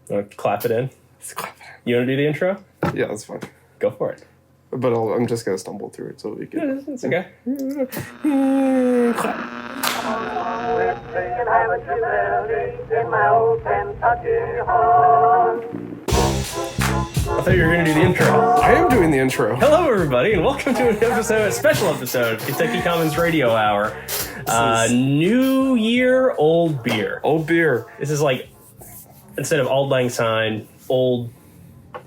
Want to clap it in? Let's clap it You want to do the intro? in. Yeah, that's fine. Go for it. But I'm just going to stumble through it so we can... It's okay. I thought you were going to do the intro. I am doing the intro. Hello, everybody, and welcome to a special episode of Kentucky Commons Radio Hour. New Year, old beer. Old beer. This is like, instead of Auld Lang Syne, old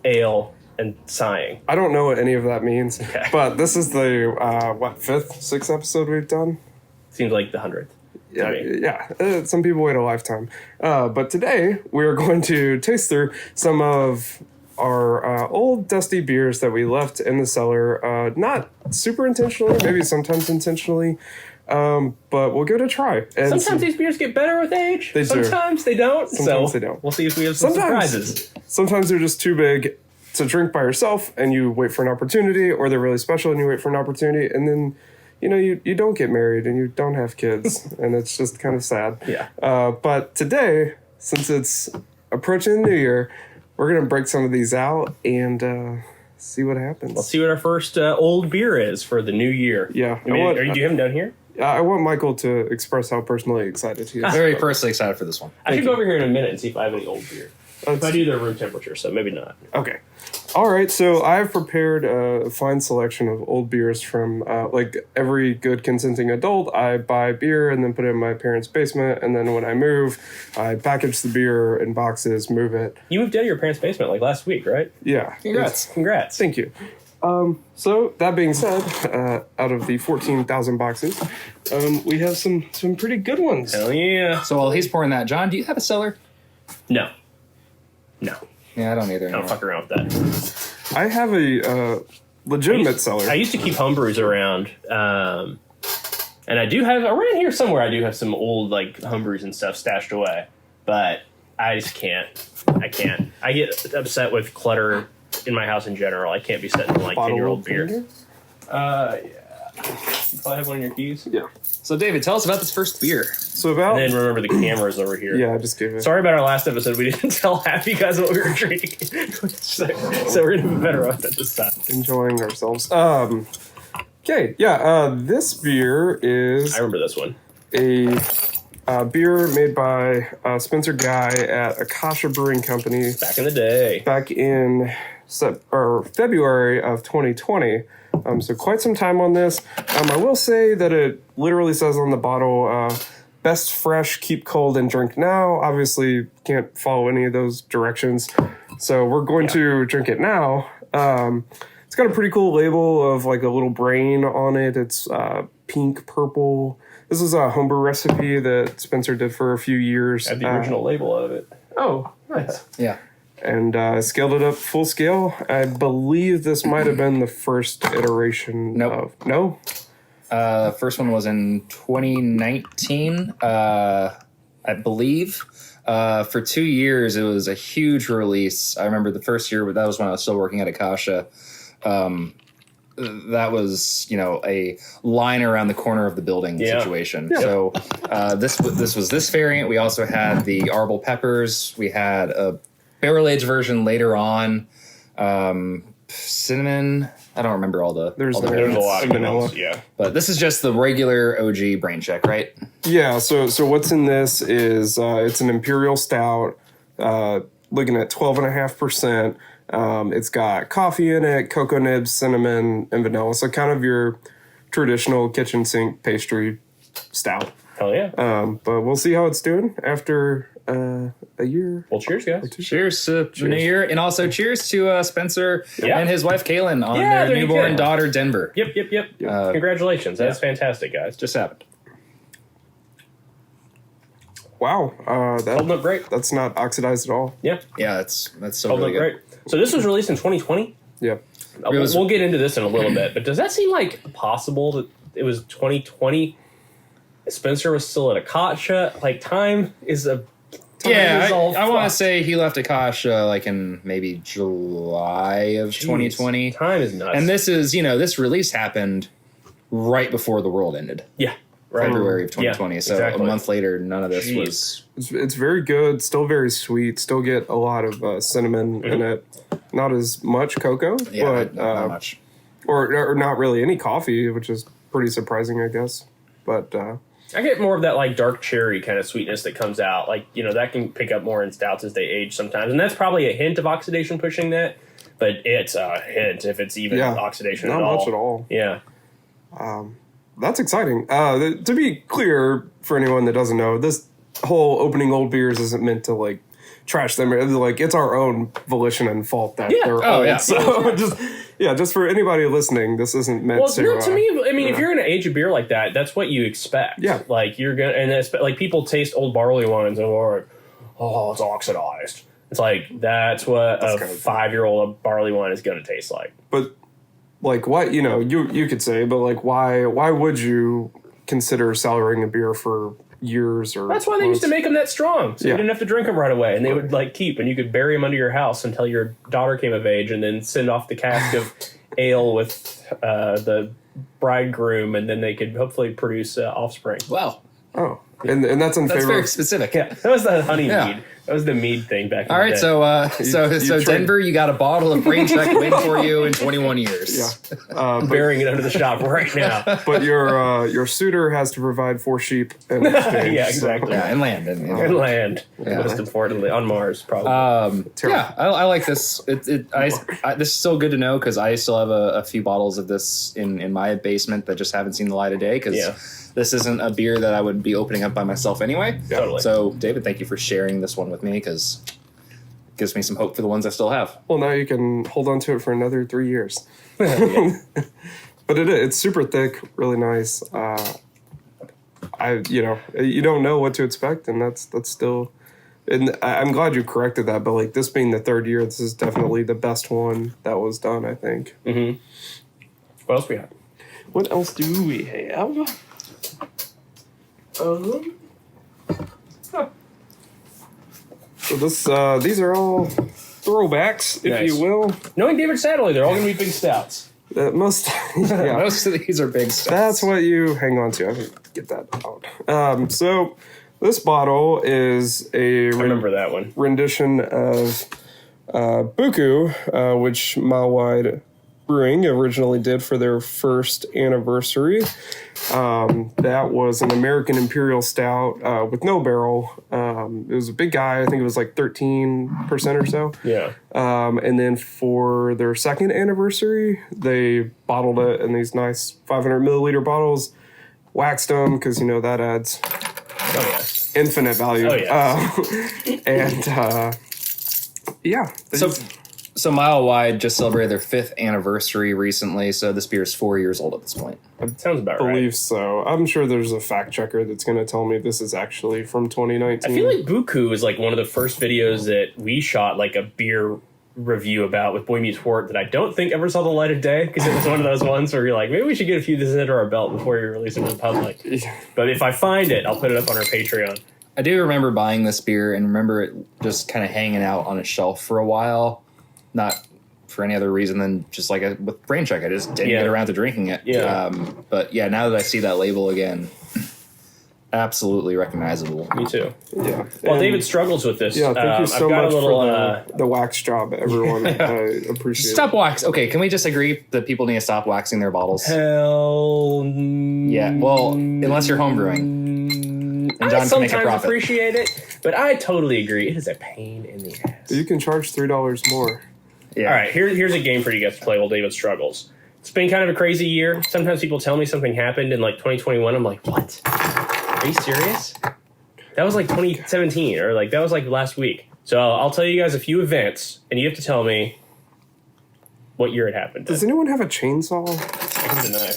ale and sighing. I don't know what any of that means, Okay. but this is the, fifth, sixth episode we've done? Seems like the 100th. Yeah. Some people wait a lifetime. But today, we're going to taste through some of our old dusty beers that we left in the cellar. Not super intentionally, maybe sometimes intentionally. But we'll give it a try. And Sometimes these beers get better with age. They do. Sometimes they don't. Sometimes so they don't. We'll see if we have some surprises. Sometimes they're just too big to drink by yourself, and you wait for an opportunity, or they're really special and you wait for an opportunity, and then you don't get married and you don't have kids, and it's just kind of sad. Yeah. But today, since it's approaching the new year, we're going to break some of these out and see what happens. Let's see what our first old beer is for the new year. Yeah. Do you have them down here? I want Michael to express how personally excited he is. Very personally excited for this one. I should go over here in a minute and see if I have any old beer. If I do, they're room temperature, so maybe not. Okay. All right, so I've prepared a fine selection of old beers from, like every good consenting adult. I buy beer and then put it in my parents' basement, and then when I move, I package the beer in boxes, move it. You moved out of your parents' basement like last week, right? Yeah. Congrats. Thank you. So that being said, out of the 14,000 boxes, we have some pretty good ones. Hell yeah. So while he's pouring that, John, do you have a cellar? No. Yeah, I don't either. I don't fuck around with that. I have a legitimate cellar. I used to keep homebrews around, and I do have, around here somewhere, I do have some old, like, homebrews and stuff stashed away, but I just can't. I can't. I get upset with clutter in my house in general. I can't be setting, like, 10-year-old beer. Yeah. You probably have one of your keys? Yeah. So, David, tell us about this first beer. So about... And then remember the cameras over here. Yeah, I just gave it. Sorry about our last episode. We didn't tell half you guys what we were drinking. so we're going to be better off at this time. Enjoying ourselves. Okay, yeah, this beer is... I remember this one. A beer made by Spencer Guy at Akasha Brewing Company. Back in the day. Back in February of 2020. So quite some time on this. I will say that it literally says on the bottle, best fresh, keep cold, and drink now. Obviously, can't follow any of those directions. So we're going to drink it now. It's got a pretty cool label of like a little brain on it. It's pink, purple. This is a homebrew recipe that Spencer did for a few years. I have the original label of it. Oh, nice. Yeah. And scaled it up full scale. I believe this might have been the first iteration. Nope. No? First one was in 2019, I believe. For 2 years, it was a huge release. I remember the first year, that was when I was still working at Akasha. That was, a line around the corner of the building situation. Yeah. So this was this variant. We also had the Arbol Peppers. We had a barrel-aged version later on. Cinnamon. I don't remember all the There's a lot of vanilla. Yeah. But this is just the regular OG Braincheck, right? Yeah, so what's in this is it's an Imperial Stout, looking at 12.5%. It's got coffee in it, cocoa nibs, cinnamon, and vanilla. So kind of your traditional kitchen sink pastry stout. Hell yeah. But we'll see how it's doing after a year. Well, cheers, guys. Cheers to the new year. And also cheers to Spencer and his wife, Kaylin, on their there newborn daughter, Denver. Yep. Congratulations. That's fantastic, guys. Just happened. Wow. Holding up great. That's not oxidized at all. Yeah. Yeah, that's so Holding really up good. great. So this was released in 2020? Yeah. We'll get into this in a little bit, but does that seem like possible that it was 2020? Spencer was still at Akasha. Like, time is a... Yeah, I want to say he left Akasha like in maybe July of 2020. Time is nuts. And this is, this release happened right before the world ended. Yeah. February of 2020. So exactly. a month later, none of this was. It's very good. Still very sweet. Still get a lot of cinnamon in it. Not as much cocoa, Yeah, but not much. or not really any coffee, which is pretty surprising, I guess. But I get more of that like dark cherry kind of sweetness that comes out. Like, that can pick up more in stouts as they age sometimes. And that's probably a hint of oxidation pushing that. But it's a hint if it's even oxidation not at all. much at all. Yeah. That's exciting. To be clear, for anyone that doesn't know, this whole opening old beers isn't meant to like trash them. Like, it's our own volition and fault that they're old. Yeah. So just for anybody listening, this isn't meant to. Well, to me, I mean, if you're going to age a beer like that, that's what you expect. Yeah. Like, you're going to, and it's, like, people taste old barley wines and are like, oh, it's oxidized. It's like, that's what a 5-year-old barley wine is going to taste like. But like, why? You could say, but like, why would you consider cellaring a beer for years? Or that's why they used to make them that strong, so you Yeah. didn't have to drink them right away, and they would like keep, and you could bury them under your house until your daughter came of age, and then send off the cask of ale with the bridegroom, and then they could hopefully produce offspring. Wow. Oh, and that's in That's favor. very specific. Yeah, that was the honey Yeah. mead. That was the mead thing back. All in right, the day. so trade- Denver, you got a bottle of Braincheck waiting for you in 21 years. Yeah. I'm burying it under the shop right now. But your suitor has to provide 4 sheep in exchange. Yeah, so- exactly. Yeah, and land. And land, Yeah. most importantly, on Mars, probably. Yeah, I like this. This is still good to know because I still have a few bottles of this in my basement that just haven't seen the light of day because this isn't a beer that I would be opening up by myself anyway. Totally. So, David, thank you for sharing this one with me because it gives me some hope for the ones I still have. Well, now you can hold on to it for another 3 years. But it's super thick, really nice. You don't know what to expect, and that's still. And I'm glad you corrected that. But like this being the 3rd year, this is definitely the best one that was done, I think. Mm-hmm. What else we have? What else do we have? So these are all throwbacks, if Nice. you will. Knowing David Sadley, they're all going to be big stouts. Most, yeah. Most of these are big stuff. That's what you hang on to. I can get that out. So this bottle is a I remember that one. rendition of Buku, which Mile Wide Brewing originally did for their 1st anniversary. That was an American Imperial Stout with no barrel. It was a big guy. I think it was like 13% or so. Yeah. And then for their 2nd anniversary, they bottled it in these nice 500 milliliter bottles, waxed them because that adds Oh, yes. infinite value. Oh, yeah. Yeah. So Mile Wide just celebrated their 5th anniversary recently, so this beer is 4 years old at this point. Sounds about I right. believe so. I'm sure there's a fact checker that's going to tell me this is actually from 2019. I feel like Buku is like one of the first videos that we shot like a beer review about with Boy Meets World that I don't think ever saw the light of day because it was one of those ones where you're like, maybe we should get a few of this under our belt before you release it to the public. But if I find it, I'll put it up on our Patreon. I do remember buying this beer and remember it just kind of hanging out on a shelf for a while. Not for any other reason than just like with Braincheck. I just didn't get around to drinking it. Yeah. But yeah, now that I see that label again, absolutely recognizable. Me too. Yeah. Well, And- David struggles with this. Yeah, thank you so I've got much a little, for the wax job, everyone. I appreciate Stop wax. Okay, can we just agree that people need to stop waxing their bottles? hell. Yeah, well, unless you're homebrewing. And I John can make a sometimes profit. appreciate it, but I totally agree. It is a pain in the ass. it. You can charge $3 more. Yeah. All right, here's a game for you guys to play while David struggles. It's been kind of a crazy year. Sometimes people tell me something happened in like 2021. I'm like, what? Are you serious? That was like 2017, or like that was like last week. So I'll tell you guys a few events, and you have to tell me what year it happened. Does anyone have a chainsaw? I can deny.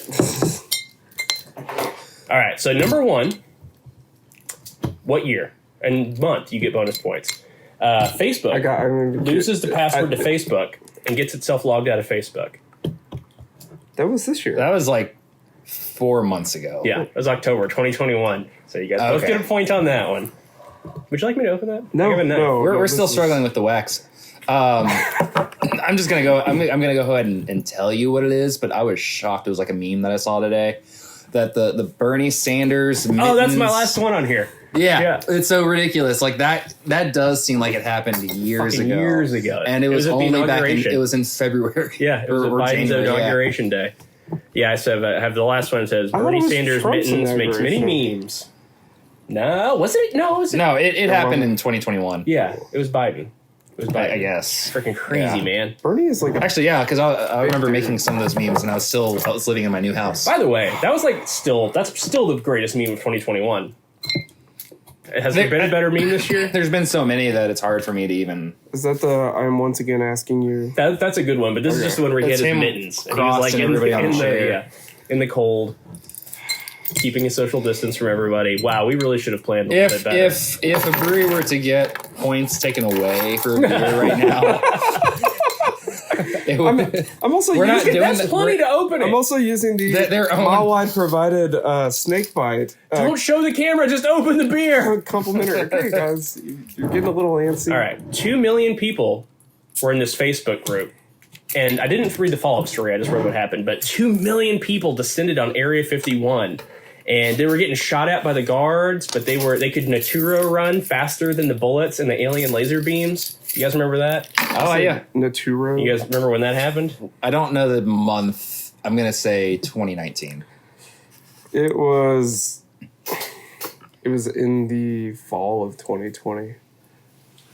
All right, so number 1, what year and month you get bonus points? Facebook loses the password to Facebook and gets itself logged out of Facebook. That was this year. That was like 4 months ago. Yeah, it was October 2021. So you guys both Okay. get a point on that one. Would you like me to open that? No, I have a knife. no. We're still this is- struggling with the wax. I'm just gonna go. I'm gonna go ahead and tell you what it is. But I was shocked. It was like a meme that I saw today. that the Bernie Sanders Oh, that's my mittens- last one on here. Yeah, it's so ridiculous. Like that does seem like it happened years ago. Years ago. And it was at the only back in, inauguration. it was in February. Yeah, it was or Biden's January, yeah. inauguration day. Yeah, so I have the last one that says thought it Bernie was Sanders Trump's mittens makes many inauguration. memes. No, was it? No, was it? No, it happened in 2021. Yeah, it was Biden. It was Biden. I guess. Freaking crazy, Yeah. man. Bernie is like a Actually, yeah, because I remember making some of those memes, and I was living in my new house. By the way, that's still the greatest meme of 2021. Has there been a better meme this year? There's been so many that it's hard for me to even. Is that the I'm once again asking you? That's a good one, but this is just the one where he had It's his him mittens. And he was crossed like and everybody on the chair. in the cold, keeping a social distance from everybody. Wow, we really should have planned a little bit better. If a brewery were to get points taken away for a beer right now, it would, I'm also We're not using, doing That's that. plenty to open it. I'm also using the Their own- Mile provided snake bite. Don't show the camera, just open the beer. Complimentary. Okay, guys, you're getting a little antsy. All right, 2 million people were in this Facebook group. And I didn't read the follow-up story, I just wrote what happened. But 2 million people descended on Area 51. And they were getting shot at by the guards, but they could Naturo run faster than the bullets and the alien laser beams. You guys remember that? oh yeah, Naturo. You guys remember when that happened? I don't know the month. I'm gonna say 2019. It was in the fall of 2020.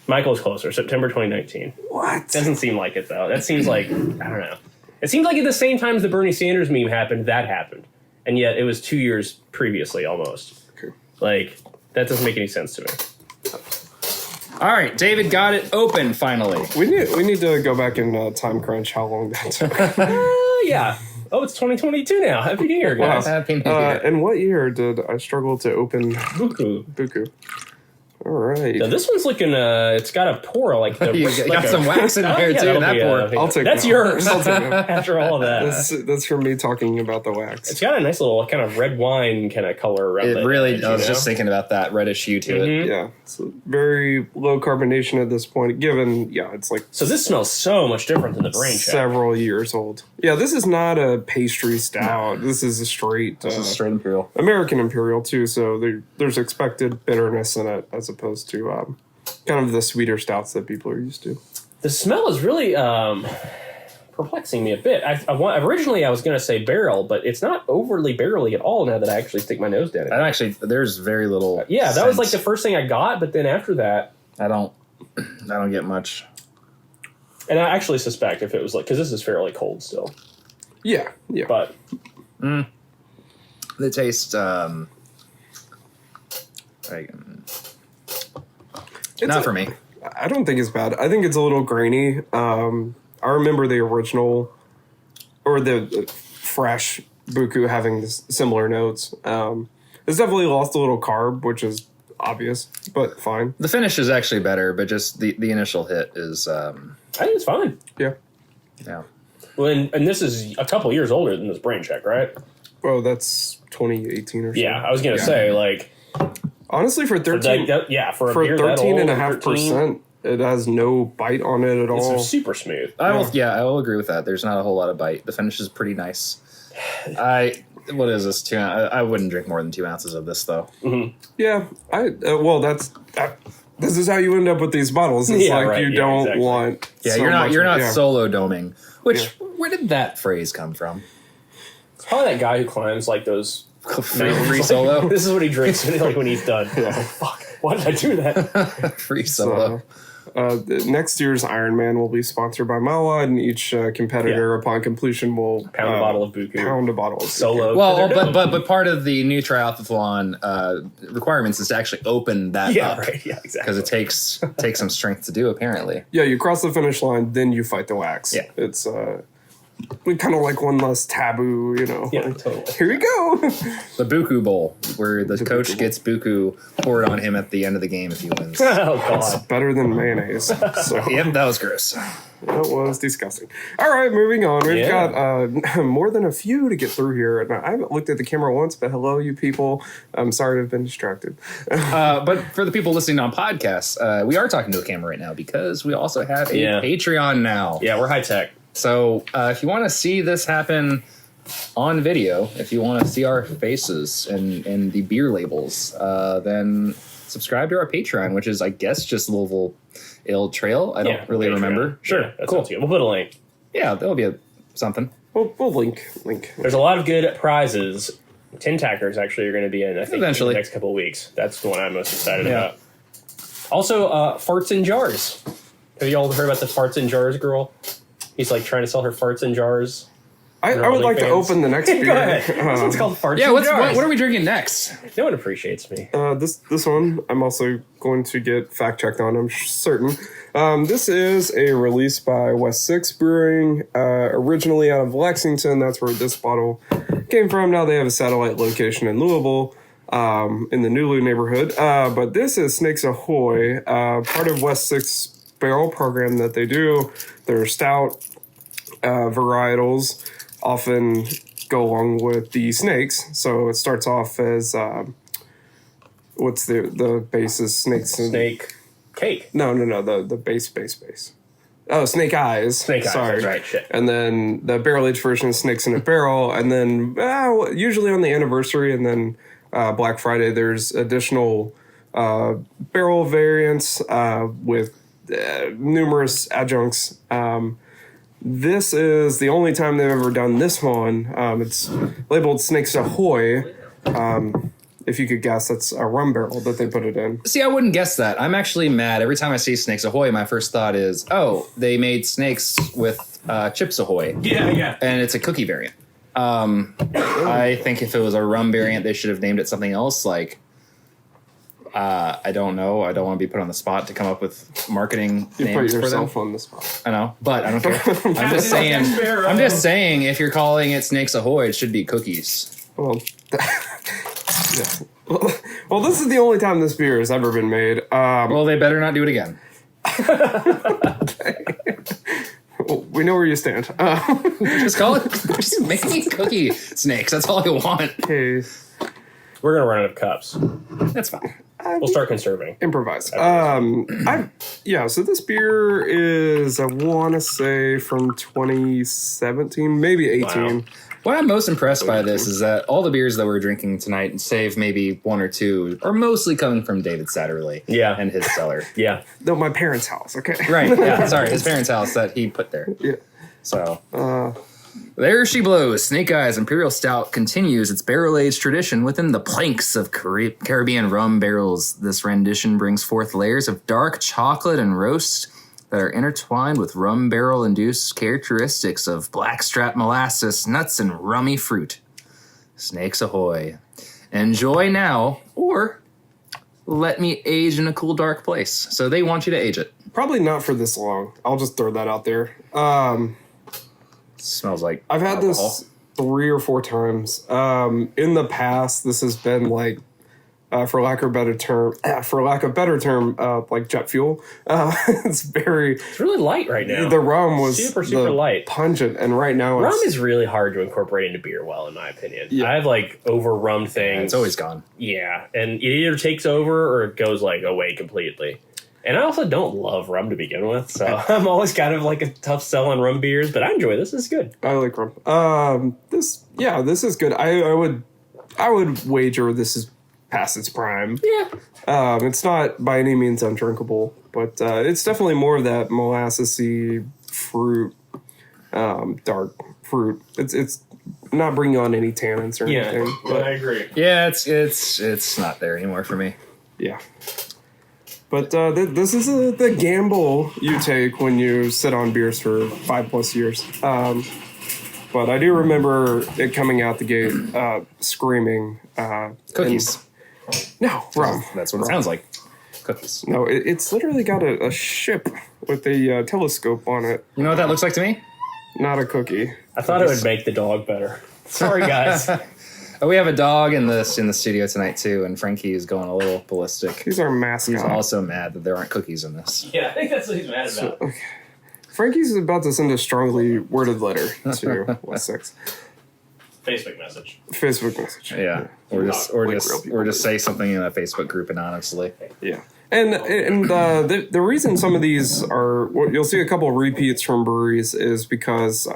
Michael's closer, September 2019. What? Doesn't seem like it, though. That seems like, I don't know. It seems like at the same time as the Bernie Sanders meme happened, that happened. And yet it was 2 years previously, almost. Okay. Like, that doesn't make any sense to me. All right, David got it open finally. We need to go back and time crunch how long that took. Yeah. Oh, it's 2022 now. Happy New Year, guys. Happy New Year. And what year did I struggle to open Buku. Buku? All right. So this one's looking, it's got a pour like the. You got some wax in there, too, that'll that be, pour. I'll take That's that. yours. I'll take that. After all of that. That's for me talking about the wax. It's got a nice little kind of red wine kind of color around it. It really. I was just thinking about that reddish hue to it. Yeah, it's very low carbonation at this point. Given, it's like So this smells so much different than the Braincheck. several years old. Yeah, this is not a pastry stout. This is a straight, This is straight imperial. American imperial too. So there's expected bitterness in it as opposed to kind of the sweeter stouts that people are used to. The smell is really perplexing me a bit. Originally I was going to say barrel, but it's not overly barrely at all now that I actually stick my nose down it. And actually, there's very little. Yeah, that was like the scent. first thing I got, but then after that, I don't get much. and I actually suspect if it was like, because this is fairly cold still, Yeah. but The taste. Not for me. I don't think it's bad. I think it's a little grainy. I remember the original or the fresh Buku having this similar notes. It's definitely lost a little carb, which is obvious, but fine. The finish is actually better, but just the initial hit is. I think it's fine. Yeah. Yeah. Well, and this is a couple years older than this Braincheck, right? Well, that's 2018 or so. Yeah, I was going to say, like, Honestly, for 13, for a for beer that 13 old, and a half 13, percent, it has no bite on it at all. it's super smooth. I will agree with that. There's not a whole lot of bite. The finish is pretty nice. What is this? 2 ounces? I wouldn't drink more than 2 ounces of this though. Yeah, this is how you end up with these bottles. It's Yeah, like right, you yeah, don't exactly. want. Yeah, so you're not much- yeah. solo doming. Which where did that phrase come from? It's probably that guy who climbs like those Free solo. This is what he drinks when he's done. Like, fuck, why did I do that? Free solo. Next year's Iron Man will be sponsored by Mala, and each competitor, upon completion, will Pound a bottle of Buku. Pound a bottle of Buku. Solo. Well, but part of the new triathlon requirements is to actually open that Yeah, up. right. Yeah, exactly. Because it takes some strength to do, apparently. Yeah, you cross the finish line, then you fight the wax. Yeah. It's kind of like one less taboo, Yeah, like, totally. here we go. The Buku Bowl, where the coach Buku Bowl. gets Buku poured on him at the end of the game if he wins. Oh, God. Better than mayonnaise. So Yep, that was gross. that was disgusting. All right, moving on. We've Yeah. got more than a few to get through here. Now, I haven't looked at the camera once, but hello, you people. I'm sorry to have been distracted. But for the people listening on podcasts, we are talking to a camera right now because we also have a Yeah. Patreon now. Yeah, we're high tech. So if you want to see this happen on video, if you want to see our faces and the beer labels, then subscribe to our Patreon, which is, I guess, just Louisville Ale Trail. I don't really remember. Sure, that sounds good. We'll put a link. Yeah, that'll be something. We'll link. There's a lot of good prizes. Tin Tackers actually are going to be in, I think, Eventually. in the next couple of weeks. That's the one I'm most excited about. Also, farts in jars. Have you all heard about the farts in jars girl? He's like trying to sell her farts in jars. I would like to open the next beer. Go ahead. This one's called farts in What jars. are we drinking next? No one appreciates me. This one I'm also going to get fact checked on. I'm certain. This is a release by West Six Brewing, originally out of Lexington. That's where this bottle came from. Now they have a satellite location in Louisville, in the Nulu neighborhood. But this is Snakes Ahoy, part of West Six barrel program that they do. Their stout varietals often go along with the snakes. So it starts off as what's the base is snakes and Snake cake. No, the base. Oh, Snake Eyes. Snake Eyes, Sorry. that's right, shit. And then the barrel aged version is Snakes in a Barrel. And then usually on the anniversary and then Black Friday, there's additional barrel variants with numerous adjuncts. This is the only time they've ever done this one. It's labeled Snakes Ahoy. If you could guess, that's a rum barrel that they put it in. See, I wouldn't guess that. I'm actually mad. Every time I see Snakes Ahoy, my first thought is, oh, they made snakes with Chips Ahoy. Yeah. And it's a cookie variant. I think if it was a rum variant, they should have named it something else, like, I don't know. I don't want to be put on the spot to come up with marketing You names put for them. yourself on the spot. I know, but I don't care. I'm just saying, if you're calling it Snakes Ahoy, it should be cookies. Well, yeah. Well, this is the only time this beer has ever been made. Well, they better not do it again. Well, we know where you stand. Just call it. Just make me cookie snakes. That's all I want. Okay, We're going to run out of cups. That's fine. We'll start conserving. improvise. So this beer is, I want to say, from 2017, maybe 18. Wow. What I'm most impressed by this is that all the beers that we're drinking tonight, save maybe one or two, are mostly coming from David Satterley. Yeah. And his cellar. Yeah. No, my parents' house. Okay. Right. Yeah. Sorry, his parents' house that he put there. Yeah. So. There she blows. Snake Eyes Imperial Stout continues its barrel-aged tradition within the planks of Caribbean rum barrels. This rendition brings forth layers of dark chocolate and roast that are intertwined with rum barrel-induced characteristics of blackstrap molasses, nuts, and rummy fruit. Snakes Ahoy. Enjoy now, or let me age in a cool, dark place. So they want you to age it. Probably not for this long. I'll just throw that out there. Smells like I've had alcohol. this 3 or 4 times. In the past, this has been like, for lack of a better term, like jet fuel. It's really light right now. The rum was super light. pungent, and right now Rum is really hard to incorporate into beer well, in my opinion. Yeah. I have like over rummed things. It's always gone. Yeah, and it either takes over or it goes like away completely. And I also don't love rum to begin with, so I'm always kind of like a tough sell on rum beers, but I enjoy this. This is good. I like rum. This is good. I would wager this is past its prime. Yeah. It's not by any means undrinkable, but it's definitely more of that molassesy fruit, dark fruit. It's not bringing on any tannins or anything. But I agree. Yeah, it's not there anymore for me. yeah. But this is the gamble you take when you sit on beers for 5+ years. But I do remember it coming out the gate screaming. Cookies. No, rum. That's what it sounds like. Cookies. No, it's literally got a ship with a telescope on it. You know what that looks like to me? Not a cookie. I thought it would make the dog better. Sorry, guys. We have a dog in the studio tonight too, and Frankie is going a little ballistic. He's our mascot. He's also mad that there aren't cookies in this. Yeah, I think that's what he's mad about. Frankie's about to send a strongly worded letter to West Six. Facebook message. Facebook message. Yeah, or just say something in a Facebook group anonymously. Yeah. And the reason some of these are, you'll see a couple of repeats from breweries is because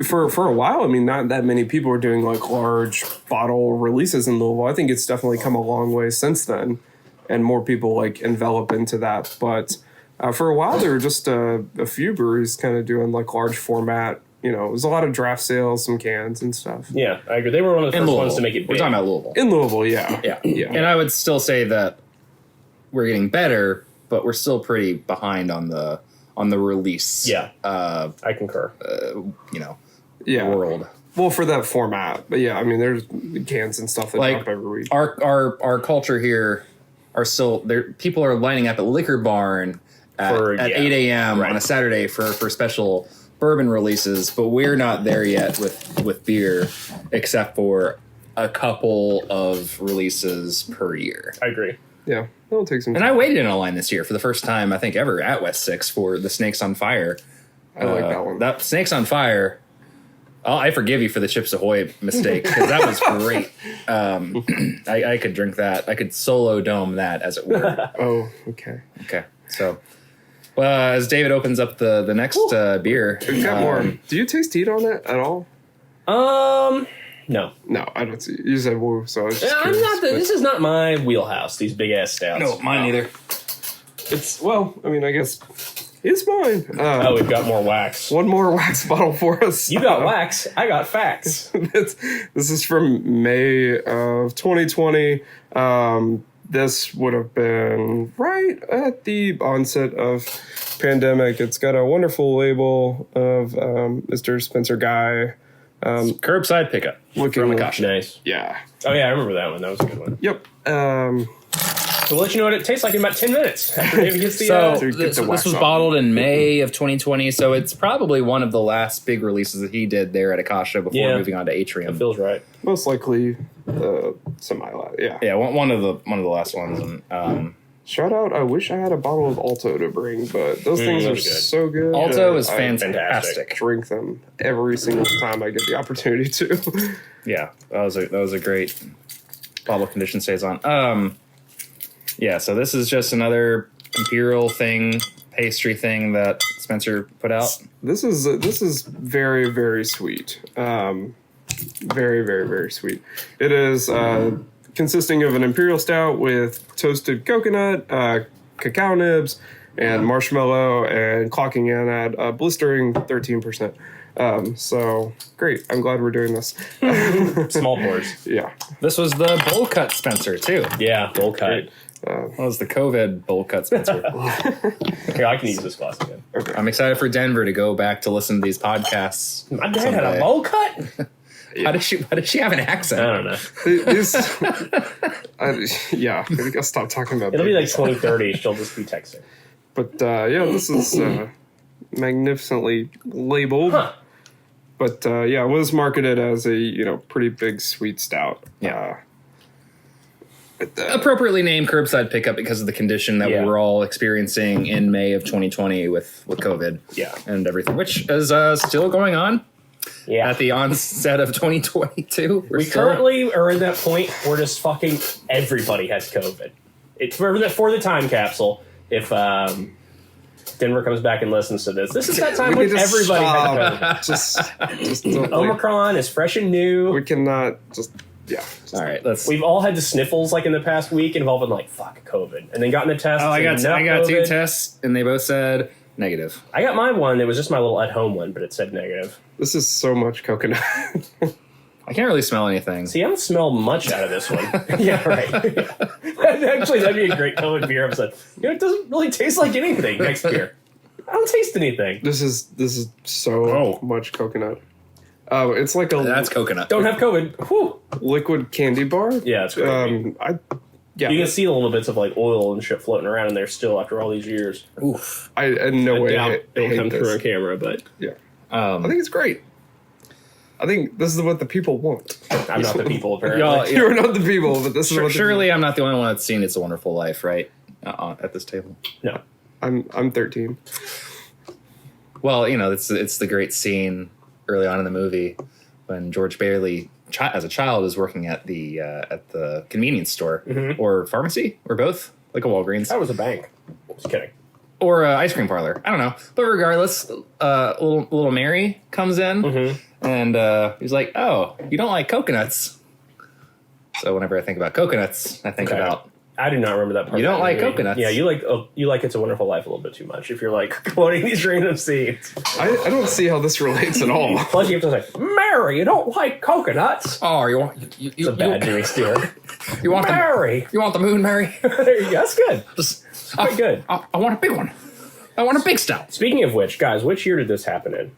for a while, I mean, not that many people were doing like large bottle releases in Louisville. I think it's definitely come a long way since then, and more people like envelop into that. But for a while, there were just a few breweries kind of doing like large format. You know, it was a lot of draft sales, some cans and stuff. Yeah, I agree. They were one of the first ones to make it big. We're talking about Louisville. In Louisville, yeah. Yeah. And I would still say that we're getting better, but we're still pretty behind on the release. Yeah, I concur. World. Well, for that format, but yeah, I mean, there's cans and stuff that drop every week. Our culture here are still there. People are lining up at Liquor Barn at 8 a.m. on a Saturday for special bourbon releases, but we're not there yet with beer, except for a couple of releases per year. I agree. Yeah, it'll take some time. And I waited in a line this year for the first time, I think, ever at West 6 for the Snakes on Fire. I like that one. That Snakes on Fire. I forgive you for the Chips Ahoy mistake, because that was great. I could drink that. I could solo dome that, as it were. Oh, okay. Okay, so as David opens up the next beer, We've got more. Do you taste heat on it at all? No. No, I don't see. You said woo, so I was just I'm curious, not. This is not my wheelhouse. These big ass stouts. no, mine neither. It's I mean, I guess it's mine. We've got more wax. One more wax bottle for us. You got wax. I got facts. This is from May of 2020. This would have been right at the onset of pandemic. It's got a wonderful label of Mr. Spencer Guy. Curbside pickup from Akasha. Nice. Yeah. Oh yeah, I remember that one. That was a good one. Yep. So we'll let you know what it tastes like in about 10 minutes after David gets the. This was bottled in May of 2020, so it's probably one of the last big releases that he did there at Akasha before moving on to Atrium. That feels right. Most likely semi-lab. Yeah. Yeah, one of the last ones. And, shout out! I wish I had a bottle of Alto to bring, but those things are good. so good. Alto is I fantastic. drink them every single time I get the opportunity to. Yeah, that was a great bottle condition saison. Yeah, so this is just another imperial pastry thing that Spencer put out. This is very, very sweet. Very, very, very sweet. It is consisting of an imperial stout with toasted coconut, cacao nibs, and marshmallow, and clocking in at a blistering 13%. So great. I'm glad we're doing this. Small pours. Yeah. This was the bowl cut Spencer too. Yeah, bowl cut. That was the COVID bowl cut Spencer. Here, I can use this glass again. I'm excited for Denver to go back to listen to these podcasts. My dad had a bowl cut? How does she have an accent? I don't know. Yeah, I gotta stop talking about. It'll be like 2030. She'll just be texting. But yeah, this is magnificently labeled. Huh. But yeah, it was marketed as a pretty big sweet stout. Yeah. Appropriately named curbside pickup because of the condition that we were all experiencing in May of 2020 with COVID and everything, which is still going on at the onset of 2022. We currently are in that point where just fucking everybody has COVID. It's for the time capsule. If Denver comes back and listens to this is that time when everybody has COVID. Just Omicron is fresh and new. We cannot just. Yeah. All right. We've all had the sniffles like in the past week, and have all been like, "Fuck COVID," and then gotten the test. I got COVID. 2 tests, and they both said negative. I got my one. It was just my little at-home one, but it said negative. This is so much coconut. I can't really smell anything. See, I don't smell much out of this one. Yeah, right. Actually, that'd be a great COVID beer episode. It doesn't really taste like anything. Next beer, I don't taste anything. This is so much coconut. It's like that's coconut. Don't have COVID. Whew. Liquid candy bar. Yeah, it's great. You can see the little bits of like oil and shit floating around in there still after all these years. Oof. I no way. It'll come through on camera, but yeah. I think it's great. I think this is what the people want. I'm not the people, apparently. You're not the people, but this is what surely I'm not the only one that's seen It's a Wonderful Life, right? At this table. No. I'm 13. Well, it's the great scene early on in the movie when George Bailey, as a child, is working at the convenience store or pharmacy or both, like a Walgreens. That was a bank. Just kidding. or ice cream parlor. I don't know. But regardless, little Mary comes in and he's like, "Oh, you don't like coconuts?" So whenever I think about coconuts, I think about. I do not remember that part. You don't like movie. coconuts. Yeah, you like It's a Wonderful Life a little bit too much. If you're like quoting these random scenes, I don't see how this relates at all. plus you have to say, "Mary, you don't like coconuts." Oh, you want It's a bad Jimmy Stewart. you want Mary. you want the moon, Mary? There you go. That's good. Just, Quite good. I want a big one. I want a big stout. Speaking of which, guys, which year did this happen in?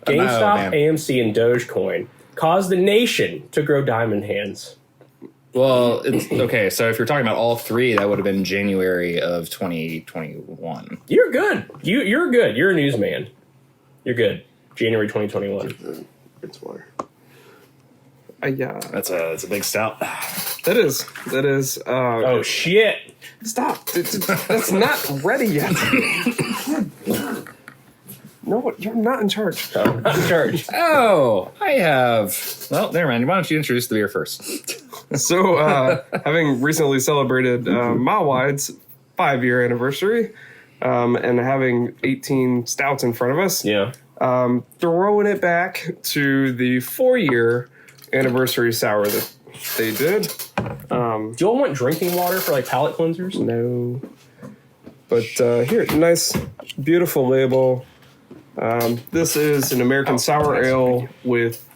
GameStop, man. AMC, and Dogecoin caused the nation to grow diamond hands. Well, it's okay. So if you're talking about all three, that would have been January of 2021. You're good. You're good. You're a newsman. You're good. January 2021. It's water. Yeah, That's a big stout. that is. Oh shit! Stop! That's not ready yet. No, you're not in charge. I'm not in charge. Oh, I have. Well, never mind. Why don't you introduce the beer first? So, having recently celebrated Mile Wide's 5-year anniversary, and having 18 stouts in front of us, Yeah. throwing it back to the 4-year anniversary sour that they did. Do you all want drinking water for like palate cleansers? No. But here, nice, beautiful label. This is an American sour ale with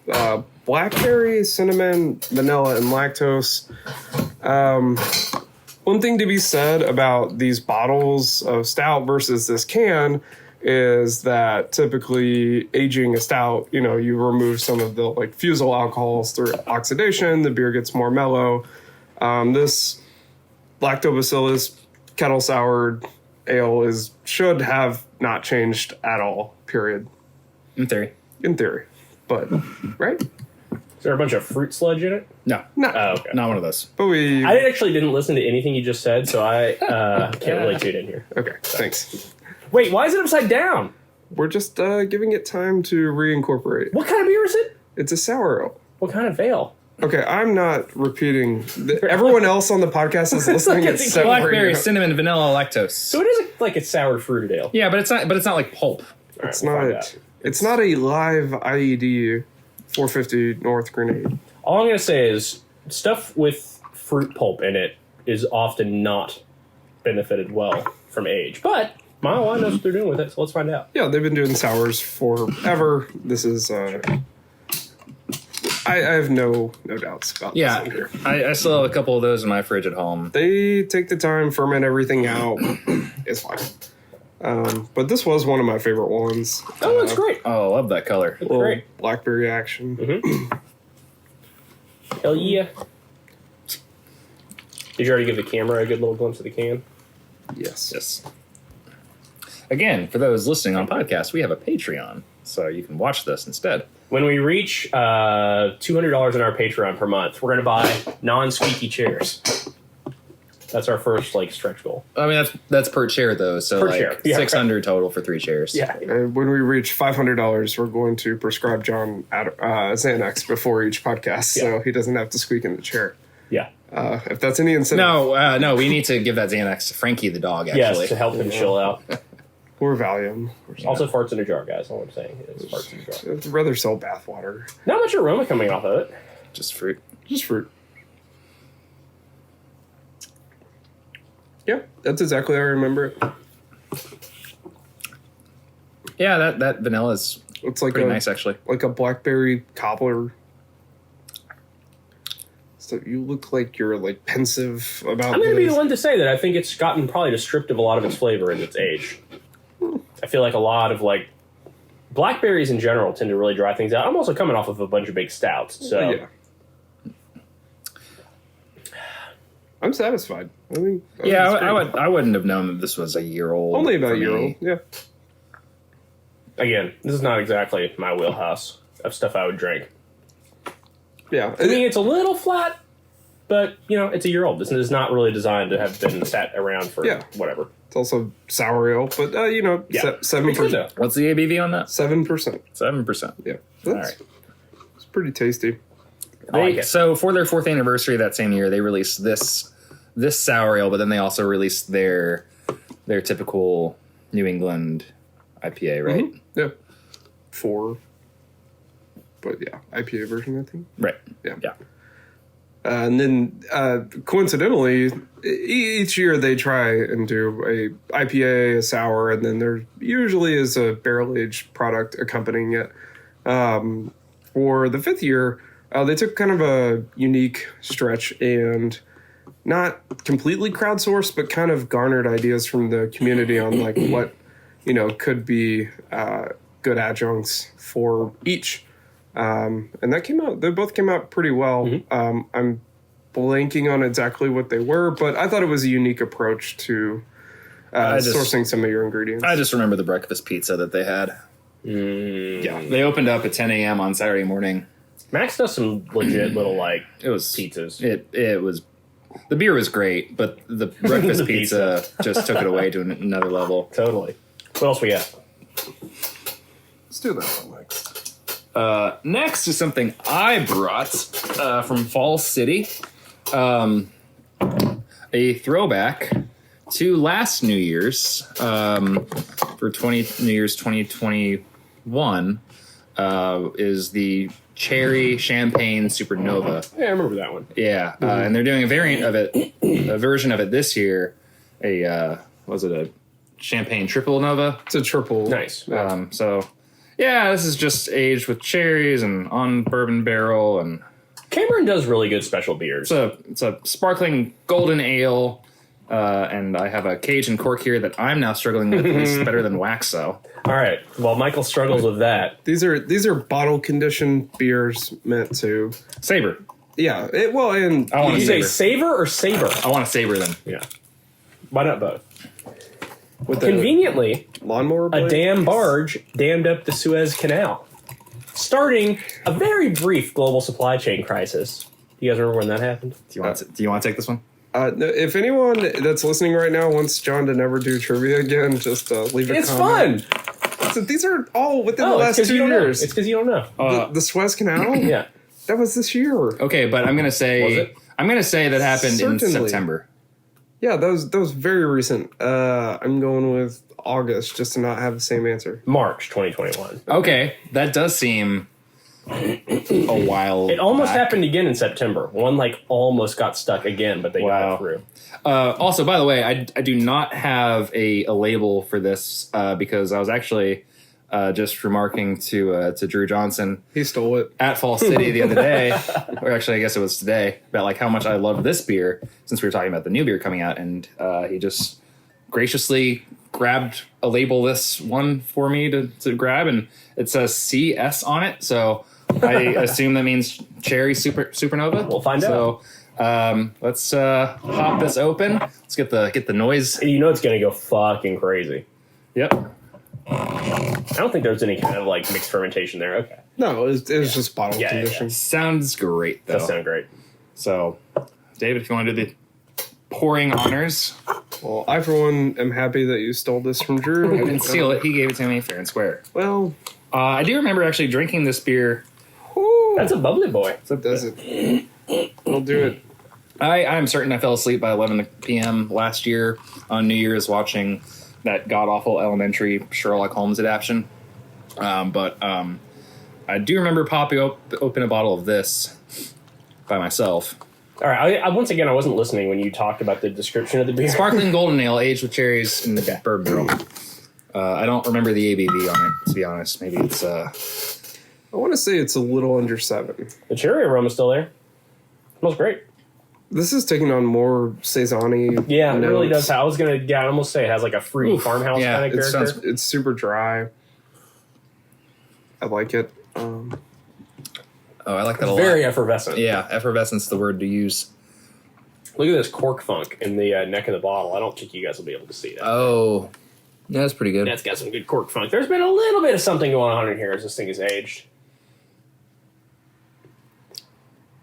blackberry, cinnamon, vanilla, and lactose. One thing to be said about these bottles of stout versus this can is that typically aging a stout, you remove some of the like fusel alcohols through oxidation, the beer gets more mellow. This lactobacillus kettle soured ale should have not changed at all, period. In theory. In theory. But, right? Is there a bunch of fruit sludge in it? No. No. Oh, okay. Not one of those. But we... I actually didn't listen to anything you just said, so I can't really tune in here. Okay, thanks. Wait, why is it upside down? We're just giving it time to reincorporate. What kind of beer is it? It's a sour ale. What kind of ale? Okay, I'm not repeating. Everyone else on the podcast is listening It's except for Blackberry, you. cinnamon, vanilla, lactose. So it is like a sour fruited ale. Yeah, but it's not like pulp. All right, It's we'll find not. out. It's not a live IED 450 North Grenade. All I'm going to say is stuff with fruit pulp in it is often not benefited well from age. But Mile Wide knows what they're doing with it, so let's find out. Yeah, they've been doing sours forever. This is. I have no doubts about this Yeah, one here. I still have a couple of those in my fridge at home. They take the time, ferment everything out. It's fine. But this was one of my favorite ones. Oh, looks great. Oh, I love that color. Little Great. blackberry action. Hell yeah. Did you already give the camera a good little glimpse of the can? Yes. Yes. Again, for those listening on podcast, we have a Patreon, so you can watch this instead. When we reach $200 in our Patreon per month, we're going to buy non-squeaky chairs. That's our first stretch goal. I mean, that's per chair though, so Per chair. Yeah, 600 total for 3 chairs. Yeah. When we reach $500, we're going to prescribe John Xanax before each podcast, so he doesn't have to squeak in the chair. Yeah. If that's any incentive, No, we need to give that Xanax to Frankie the dog. Actually, Yes, to help him chill out. or Valium. Also farts in a jar, guys. All I'm saying is farts in a jar. I'd rather sell bathwater. Not much aroma coming off of it. just fruit. Just fruit. Yeah, that's exactly how I remember it. Yeah, that vanilla is It's like pretty a nice actually. like a blackberry cobbler. So you look like you're pensive about. I'm going to be this. the one to say that I think it's gotten probably stripped of a lot of its flavor in its age. I feel like a lot of blackberries in general tend to really dry things out. I'm also coming off of a bunch of big stouts, so Yeah. I'm satisfied. I think. Yeah, it's great. I wouldn't have known that this was a year old. Only about for a year me. old. Yeah. again, this is not exactly my wheelhouse of stuff I would drink. Yeah. To me, it's a little flat, but it's a year old. This is not really designed to have been sat around for whatever. It's also sour ale, but Yeah. 7%. What's the ABV on that? 7%. 7%. Yeah. All That's, right. It's pretty tasty. I like it. So for their 4th anniversary that same year, they released this sour ale, but then they also released their typical New England IPA, right? Mm-hmm. Yeah. 4. But yeah, IPA version, I think. Right. Yeah. Yeah. And then, coincidentally, each year they try and do a IPA, a sour, and then there usually is a barrel-aged product accompanying it. For the 5th year, they took kind of a unique stretch and not completely crowdsourced, but kind of garnered ideas from the community on like what, could be good adjuncts for each. And that came out, they both came out pretty well. Mm-hmm. I'm blanking on exactly what they were, but I thought it was a unique approach to sourcing some of your ingredients. I just remember the breakfast pizza that they had. Yeah. They opened up at 10 a.m. on Saturday morning. Max does some legit little it was pizzas. It was, the beer was great, but the breakfast pizza just took it away to another level. Totally. What else we got? Let's do that one next. Next is something I brought from Fall City. A throwback to last New Year's for New Year's 2021 is the Cherry Champagne Supernova. Yeah, I remember that one. Yeah, and they're doing a variant of it, a version of it this year. Was it a Champagne Triple Nova? It's a triple. Nice. So, yeah, this is just aged with cherries and on bourbon barrel, and Cameron does really good special beers. it's a sparkling golden ale, and I have a Cajun cork here that I'm now struggling with, at least better than Waxo. All right. Well, Michael struggles with that. These are bottle conditioned beers meant to Saber. Yeah. And I want Did to you say savor. savor or savor? I want to savor them. Yeah. Why not both? with Conveniently, lawnmower a blade? damn barge dammed up the Suez Canal, starting a very brief global supply chain crisis. Do you guys remember when that happened? Do you want to take this one? If anyone that's listening right now wants John to never do trivia again, just leave a It's comment. fun. So these are all within the last 2 years. It's because you don't know. The Suez Canal? Yeah. That was this year. Okay, but I'm gonna Was say it? that happened in Certainly. September. Yeah, that was very recent. I'm going with August just to not have the same answer. March 2021. Okay, that does seem a while. It almost back. happened again in September. One almost got stuck again, but they got Wow. it through. Also, by the way, I do not have a label for this because I was actually just remarking to Drew Johnson He stole it. at Fall City the other day, or actually I guess it was today, about how much I love this beer since we were talking about the new beer coming out, and he just graciously grabbed a label this one for me to grab, and it says CS on it, so I assume that means Cherry Supernova. We'll find out. So let's pop this open. Let's get the noise. You know it's going to go fucking crazy. Yep. I don't think there's any kind of mixed fermentation there. Okay. No, it was just bottle Yeah, yeah, condition. Sounds great though. That sounds great. So, David, if you want to do the pouring honors. Well, I for one am happy that you stole this from Drew. I didn't steal it. He gave it to me fair and square. Well, I do remember actually drinking this beer. That's a bubbly boy. does it? I'll do it. I'm certain I fell asleep by 11 p.m. last year on New Year's watching that god-awful elementary Sherlock Holmes adaptation. But I do remember popping open a bottle of this by myself. All right. Once again, I wasn't listening when you talked about the description of the beer. Sparkling golden ale aged with cherries and bourbon barrel. I don't remember the ABV on it, to be honest. Maybe it's... I want to say it's a little under 7. The cherry aroma's still there. Smells great. This is taking on more saison-y Yeah, it really notes. does. I was going to almost say it has a fruity farmhouse yeah, kind of It character. sounds, it's super dry. I like it. Oh, I like that a lot. Very effervescent. Yeah, effervescence is the word to use. Look at this cork funk in the neck of the bottle. I don't think you guys will be able to see that. Oh, yeah, that's pretty good. That's got some good cork funk. There's been a little bit of something going on in here as this thing is aged.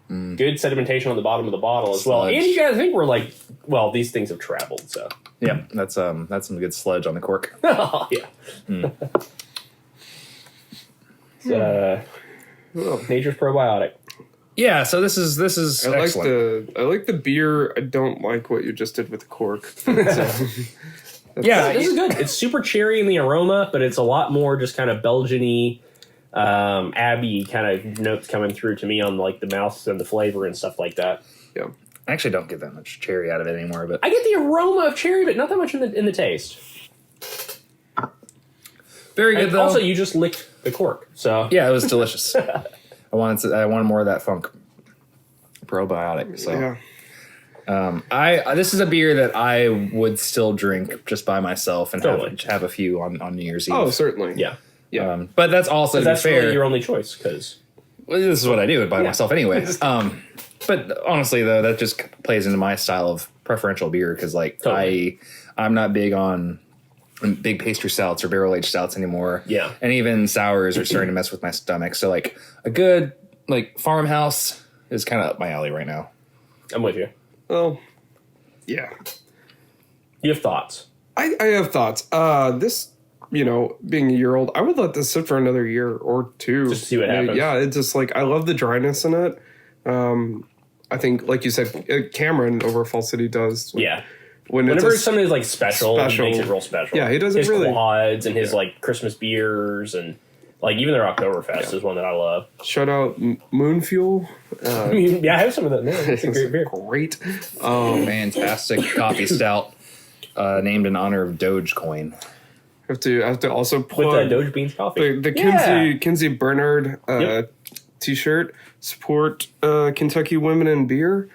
Good sedimentation on the bottom of the bottle as well. Sludge. And you guys think we're these things have traveled, so. Yeah, that's some good sludge on the cork. Oh, yeah. It's, nature's probiotic. Yeah, so this is I excellent. like the beer. I don't like what you just did with the cork. So, Yeah, this is good. It's super cherry in the aroma, but it's a lot more just kind of Belgian-y, Abbey kind of notes coming through to me on like the mouth and the flavor and stuff like that. Yeah. I actually don't get that much cherry out of it anymore, but I get the aroma of cherry, but not that much in the taste. very good And though. also, you just licked the cork, so Yeah, it was delicious. I wanted more of that funk probiotic. So this is a beer that I would still drink just by myself and Totally. have a few on New Year's Eve. Oh, certainly. yeah. But that's also to be That's fair. really your only choice because Well, this is what I do by myself anyway. But honestly, though, that just plays into my style of preferential beer because, like, Totally. I'm not big on big pastry stouts or barrel aged stouts anymore. Yeah. And even sours are starting to mess with my stomach. So, like, a good like farmhouse is kind of up my alley right now. I'm with you. Well, yeah. You have thoughts. I have thoughts. This, being a year old, I would let this sit for another year or two. Just to see what happens. Yeah, it's just like, I love the dryness in it. I think, like you said, Cameron over Fall City does. Yeah. Whenever it's something like special, he makes it real special. Yeah, he does it his really- quads and his like Christmas beers and like even their Oktoberfest is one that I love. Shout out Moon Fuel. I mean, yeah, I have some of that now. It's a great beer. Great. Fantastic coffee stout named in honor of Dogecoin. I have to also With plug Doge Beans coffee. the Yeah. Kinsey Bernard Yep. T-shirt. Support Kentucky Women in Beer.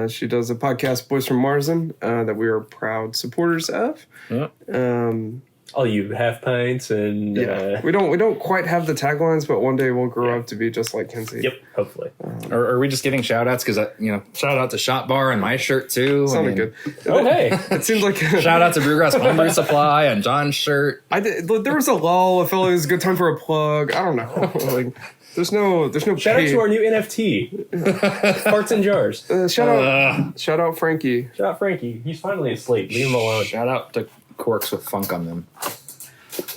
She does a podcast, Boys from Marsden, that we are proud supporters of. Yep. All you half pints and We don't quite have the taglines, but one day we'll grow up to be just like Kinsey. yep, hopefully. Are we just giving shout outs? Because, shout out to Shot Bar and my shirt, too. Sounded good. Oh hey, It seems like Shout out to Brewgrass Homebrew Supply and John's shirt. there was a lull. I felt like it was a good time for a plug. I don't know. Like, there's no. shout out to our new NFT, Farts in Jars. Shout out Frankie. Shout out Frankie. He's finally asleep. Leave him alone. Shout out to corks with funk on them.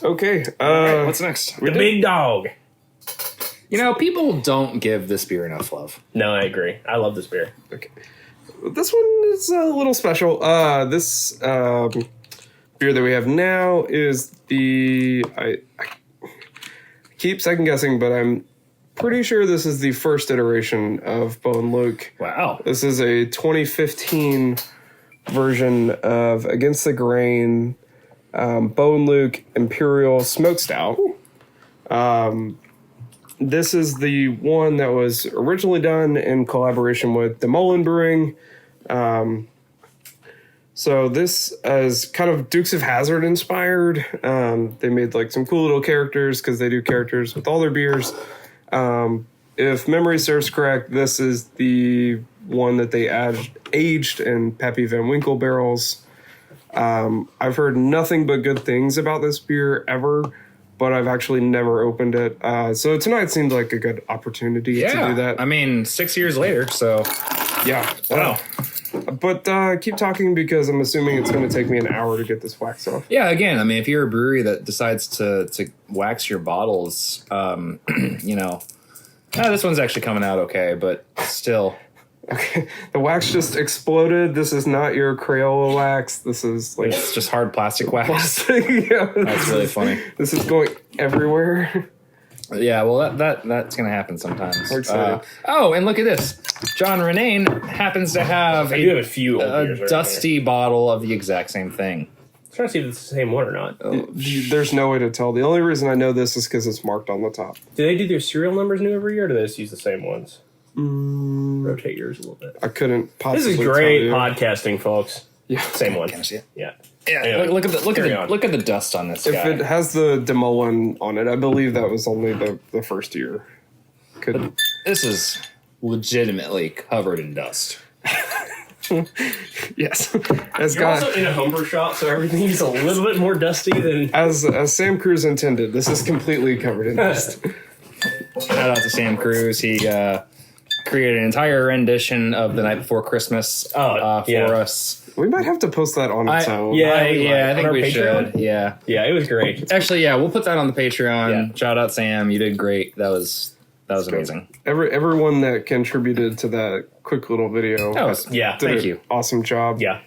Okay. What's next? The big dog. People don't give this beer enough love. No, I agree. I love this beer. Okay. This one is a little special. This beer that we have now is I keep second guessing, but I'm pretty sure this is the first iteration of Bone Luke. Wow. This is a 2015 version of Against the Grain Bone Luke Imperial Smoke Stout. This is the one that was originally done in collaboration with DeMolin Brewing. So this is kind of Dukes of Hazzard inspired. They made like some cool little characters because they do characters with all their beers. If memory serves correct, this is the one that they aged in Pappy Van Winkle barrels. I've heard nothing but good things about this beer ever, but I've actually never opened it. So tonight seemed like a good opportunity to do that. I mean, 6 years later, so Yeah. wow. But keep talking because I'm assuming it's going to take me an hour to get this wax off. Yeah, again, I mean, if you're a brewery that decides to wax your bottles, this one's actually coming out okay, but still. Okay. The wax just exploded. This is not your Crayola wax. This is like It's just hard plastic wax. plastic. Yeah, That's really funny. This is going everywhere. Yeah, well, that's going to happen sometimes. We're excited. And look at this. John Renane happens to have I do have a few old beers right dusty bottle of the exact same thing. I'm trying to see if it's the same one or not. There's no way to tell. The only reason I know this is because it's marked on the top. Do they do their serial numbers new every year, or do they just use the same ones? Rotate yours a little bit. I couldn't This possibly is great tell you. podcasting, folks. Yeah. Same one. Can I see it? Yeah. Yeah, Anyway, look at carry on. the dust on this If guy. it has the DeMolin on it, I believe that was only the first year. Could This is legitimately covered in dust. yes. As You're God, also in a homebrew shop, so everything's a little bit more dusty than. as Sam Cruz intended, this is completely covered in dust. Shout out to Sam Cruz. He created an entire rendition of The Night Before Christmas for yeah. us. We might have to post that on its own. Yeah. I we might. think On our we Patreon? should. Yeah. Yeah, it was great. Actually, yeah, we'll put that on the Patreon. Yeah. Shout out Sam, you did great. That was amazing. Everyone that contributed to that quick little video That was Yeah, did thank an you. awesome job. Yeah.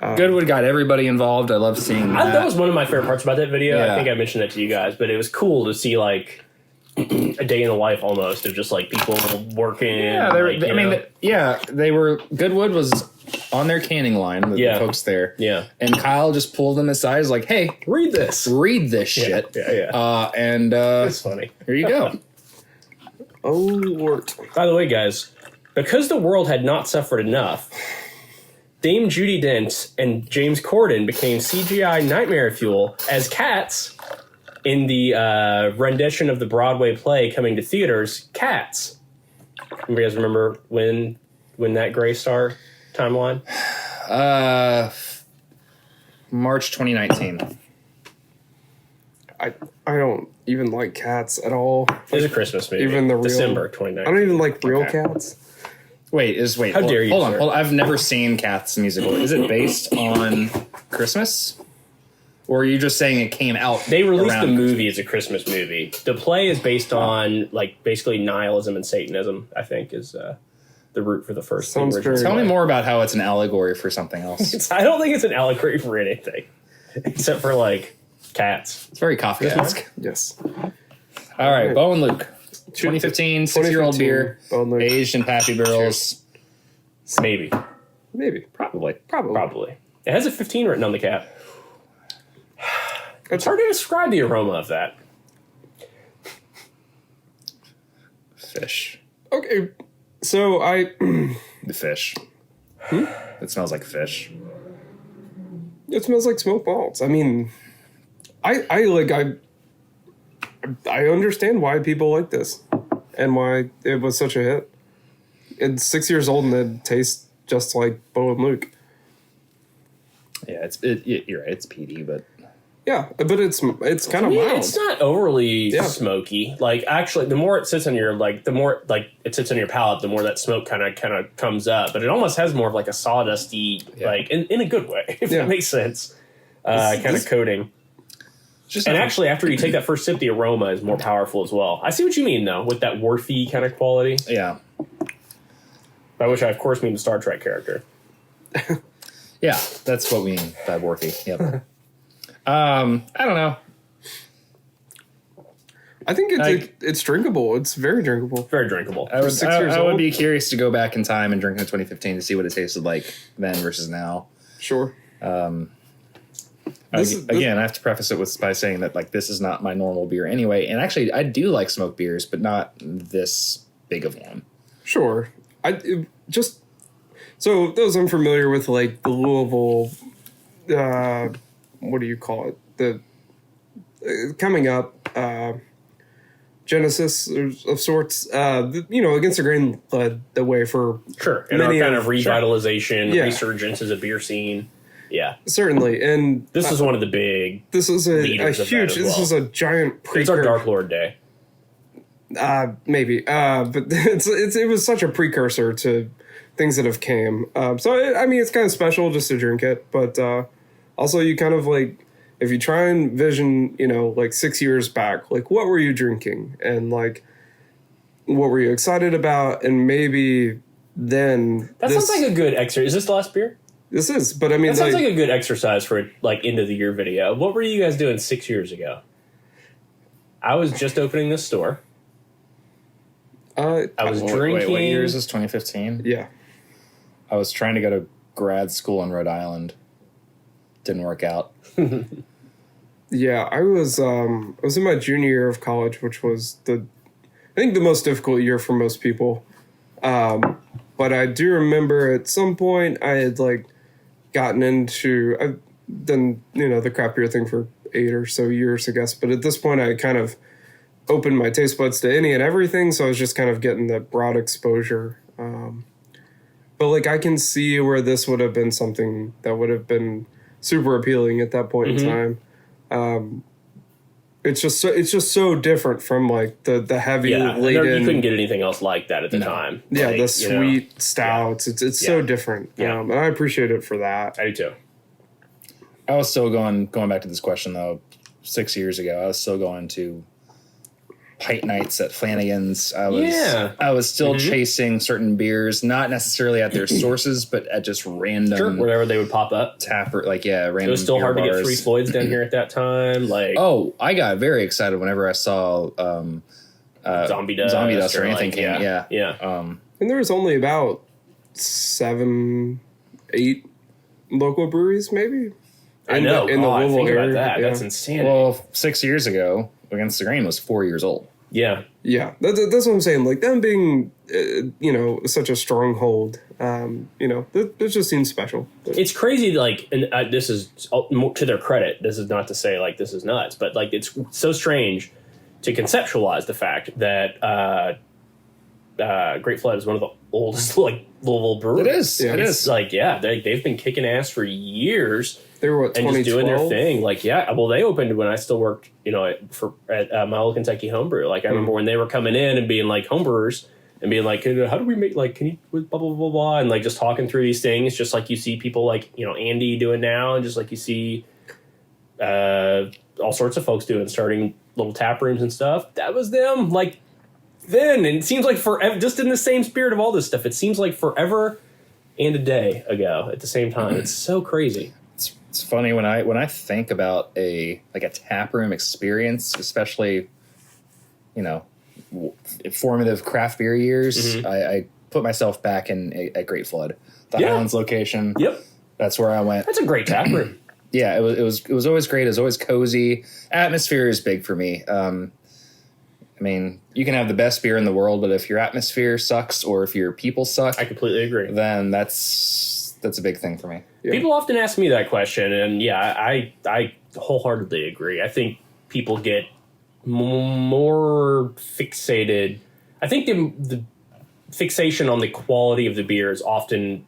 Goodwood got everybody involved. I love seeing that. That was one of my favorite parts about that video. Yeah. I think I mentioned that to you guys, but it was cool to see like a day in the life almost of just like people working. Yeah, they were. Goodwood was on their canning line, the folks there. Yeah. And Kyle just pulled them aside. He's like, hey, Read this shit. Yeah. It's funny. Here you go. Oh, Lord. By the way, guys, because the world had not suffered enough, Dame Judi Dench and James Corden became CGI nightmare fuel as cats in the rendition of the Broadway play coming to theaters, Cats. You guys remember when that Gray Star timeline? March 2019. I don't even like cats at all. It was a Christmas movie. Even the real, December I 2019. don't even like real cats. How dare you, Hold sir. on. I've never seen Cats musical. Is it based on Christmas? Or are you just saying it came out? They released the around movie as a Christmas movie. The play is based on like basically nihilism and Satanism, I think, is the root for the first. Sounds original very- Tell me play. more about how it's an allegory for something else. I don't think it's an allegory for anything, except for like cats. It's very Kafkaesque. Yes. All right, Bo and Luke. 2015, 6-year-old 2015, beer, Bo and Luke. aged in Pappy barrels. Maybe, Maybe. probably. Probably. It has a 15 written on the cap. It's hard to describe the aroma of that. Fish. Okay. So The fish. It smells like fish. it smells like smoked balls. I mean, I understand why people like this and why it was such a hit. It's 6 years old and it tastes just like Bo and Luke. Yeah, you're right. It's peaty, but Yeah, but it's kind of Yeah, mild. it's not overly Yeah. smoky. Like actually, the more it sits on your the more like it sits on your palate, the more that smoke kind of comes up. But it almost has more of like a sawdusty, like in a good way, if Yeah. that makes sense. Kind of this- coating. just And actually, after you take that first sip, the aroma is more powerful as well. I see what you mean, though, with that wharfy kind of quality. yeah, By which I, of course, mean the Star Trek character. yeah. That's what we mean by worthy. Yep. I don't know. I think Like- it's drinkable. It's very drinkable. Very drinkable. I would, 6 years I would old? be curious to go back in time and drink in 2015 to see what it tasted like then versus now. Sure. Again, I have to preface it by saying that like this is not my normal beer anyway. And actually, I do like smoked beers, but not this big of one. Sure. So those unfamiliar with like the Louisville, what do you call it? The coming up Genesis of sorts. Against the Grain led the way for Sure. And our many kind of revitalization, Yeah. resurgence as a beer scene. Yeah. certainly, and This is one of the big. this is a leaders of that huge. as This well. is a giant. It's our Dark Lord Day. Maybe, but it was such a precursor to things that have came. It's kind of special just to drink it, but also you kind of like if you try and vision, like 6 years back, like what were you drinking and like what were you excited about, and maybe then That sounds like a good exercise. Is this the last beer? this is. But I mean, That sounds like a good exercise for end of the year video. What were you guys doing 6 years ago? I was just opening this store. I was drinking. What year is this? 2015. Yeah. I was trying to go to grad school in Rhode Island. Didn't work out. Yeah, I was in my junior year of college, which was I think the most difficult year for most people. But I do remember at some point I had like gotten into I've done the craft beer thing for 8 or so years, I guess. But at this point, I kind of opened my taste buds to any and everything, so I was just kind of getting the broad exposure. But like I can see where this would have been something that would have been super appealing at that point in time. It's just so different from like the heavy Yeah, laden. you couldn't get anything else like that at the time. Yeah, Like, the sweet stouts. It's so different. Yeah. And I appreciate it for that. I do too. I was still going back to this question though. 6 years ago, I was still going to pint nights at Flanagan's. I was still Mm-hmm. chasing certain beers, not necessarily at their sources, but at just random wherever they would pop up. random. It was still beer hard to get bars. Three Floyds down here at that time. Like, Oh, I got very excited whenever I saw Zombie Dust, or anything came. yeah. And there was only about 7, 8 local breweries, maybe. I know. In the I Louisville think about area. that. Yeah. That's insanity. Well, 6 years ago, Against the Grain was 4 years old. yeah. Yeah, that's what I'm saying. Like them being, such a stronghold. That just seems special. It's crazy, like, and this is more to their credit. This is not to say, like, this is nuts, but, like, it's so strange to conceptualize the fact that Great Flood is one of the oldest, like, Louisville breweries. It is. Yeah. It It's is. like, yeah, they've been kicking ass for years. They were what, And just 2012? doing their thing. Like, yeah, well, they opened when I still worked, at my old Kentucky homebrew. Like, I remember when they were coming in and being like homebrewers and being like, how do we make, like, can you blah, blah, blah, blah, and like just talking through these things, just like you see people like, Andy doing now, and just like you see all sorts of folks doing, starting little tap rooms and stuff. That was them, like, then. And it seems like forever, just in the same spirit of all this stuff, it seems like forever and a day ago at the same time. It's so crazy. It's funny when I think about a tap room experience, especially, formative craft beer years. Mm-hmm. I put myself back at Great Flood, the Yeah. Highlands location. Yep. That's where I went. That's a great tap room. Yeah, it was always great. It was always cozy. Atmosphere is big for me. I mean, you can have the best beer in the world, but if your atmosphere sucks or if your people suck, I completely agree. then that's a big thing for me. Yeah. People often ask me that question, and yeah, I wholeheartedly agree. I think people get more fixated. I think the fixation on the quality of the beer is often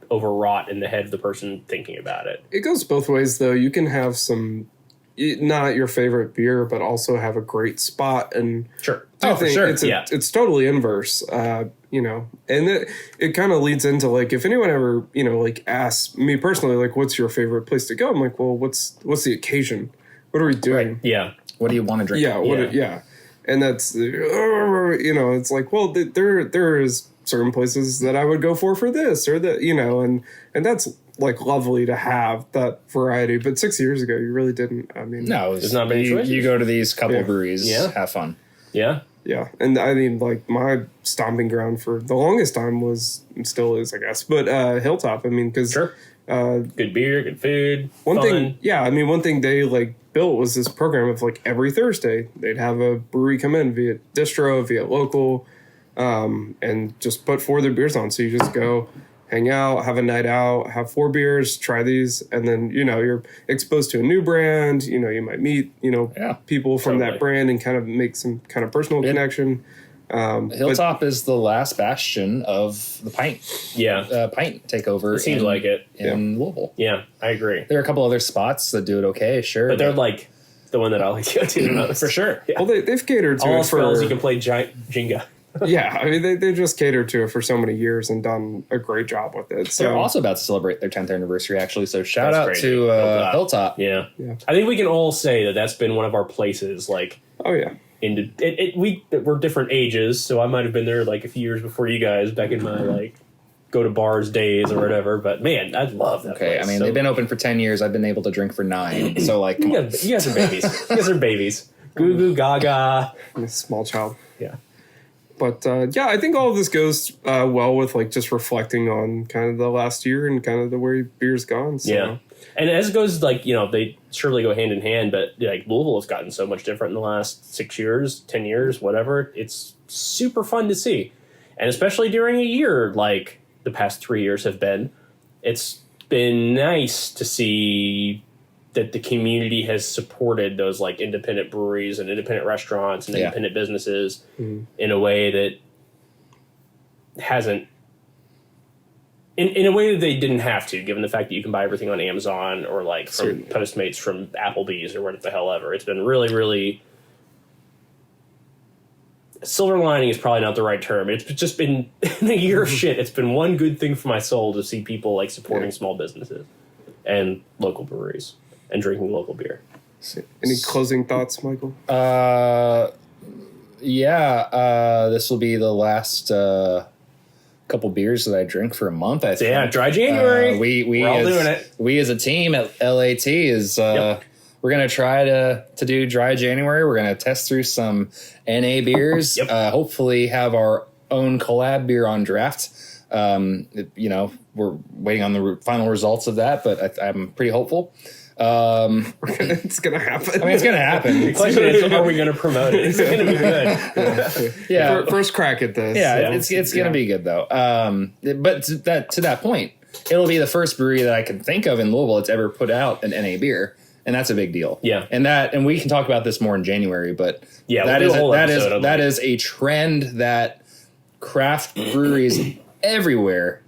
overwrought in the head of the person thinking about it. It goes both ways, though. You can have some, not your favorite beer, but also have a great spot. And Sure. I for think sure. it's totally inverse, and it kind of leads into, like, if anyone ever, like, asks me personally, like, what's your favorite place to go? I'm like, well, what's the occasion? What are we doing? Yeah. What do you want to drink? Yeah. And that's, it's like, well, there is certain places that I would go for this or that, and that's, like, lovely to have that variety. But 6 years ago, you really didn't. I mean, No, There's not many choices. you go to these couple breweries, Yeah. have fun. Yeah. yeah. And I mean, like, my stomping ground for the longest time was, and still is, I guess, but Hilltop. I mean, because Sure. Good beer, good food. one fun. thing they, like, built was this program of, like, every Thursday they'd have a brewery come in via distro, via local, and just put 4 of their beers on. So you just go hang out, have a night out, have 4 beers, try these, and then, you're exposed to a new brand. You might meet, people from Totally. that brand and kind of make some kind of personal connection. Hilltop is the last bastion of the pint takeover. It seems like it. in Louisville. Yeah, I agree. There are a couple other spots that do it okay, sure, But they're like the one that I like to go to the most. for sure. Yeah. Well, they've catered to All it else fails, for you can play Jenga. yeah. I mean, they just catered to it for so many years and done a great job with it. So They're also about to celebrate their 10th anniversary, actually. So shout That's out crazy. to Hilltop. Yeah. Yeah. I think we can all say that that's been one of our places, like, oh yeah. we're different ages, so I might have been there like a few years before you guys, back in my like go to bars days or whatever. But man, I love that Okay, place. I mean, So- they've been open for 10 years. I've been able to drink for 9. So, like, come you on. guys are babies. You guys are babies. Goo goo gaga. I'm a small child. Yeah. But yeah, I think all of this goes well with, like, just reflecting on kind of the last year and kind of the way beer's gone. So. Yeah. And as it goes, like, they surely go hand in hand, but like Louisville has gotten so much different in the last 6 years, 10 years, whatever. It's super fun to see. And especially during a year like the past 3 years have been, it's been nice to see that the community has supported those like independent breweries and independent restaurants and independent businesses in a way that hasn't, in a way that they didn't have to, given the fact that you can buy everything on Amazon or like from Certainly. Postmates from Applebee's or whatever the hell ever. It's been really, really, silver lining is probably not the right term. It's just been in a year of shit. It's been one good thing for my soul to see people like supporting small businesses and local breweries and drinking local beer. Any closing thoughts, Michael? Yeah, this will be the last couple beers that I drink for a month. I think. Yeah, dry January. We're all doing it. We as a team at LAT is we're gonna try to do dry January. We're gonna test through some NA beers. Yep. Hopefully have our own collab beer on draft. We're waiting on the final results of that, but I'm pretty hopeful. It's gonna happen. I mean, it's gonna happen. The question is, are we going to promote it? It's going to be good. Yeah, First crack at this. yeah, it's gonna be good though. But to that point, it'll be the first brewery that I can think of in Louisville that's ever put out an NA beer, and that's a big deal. Yeah, and we can talk about this more in January, but yeah, that is a trend that craft breweries everywhere,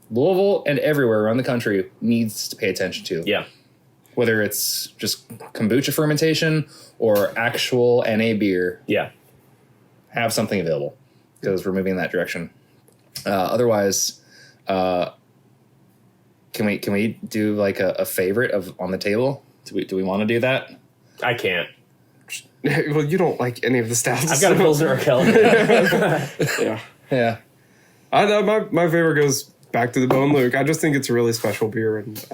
Louisville and everywhere around the country needs to pay attention to. Yeah. Whether it's just kombucha fermentation or actual NA beer, have something available because we're moving in that direction. Otherwise, can we do like a favorite of on the table? Do we want to do that? I can't. Well, you don't like any of the stouts. I've got a Pilsner Urquell. Yeah. My favorite goes back to the Bone Luke. I just think it's a really special beer, and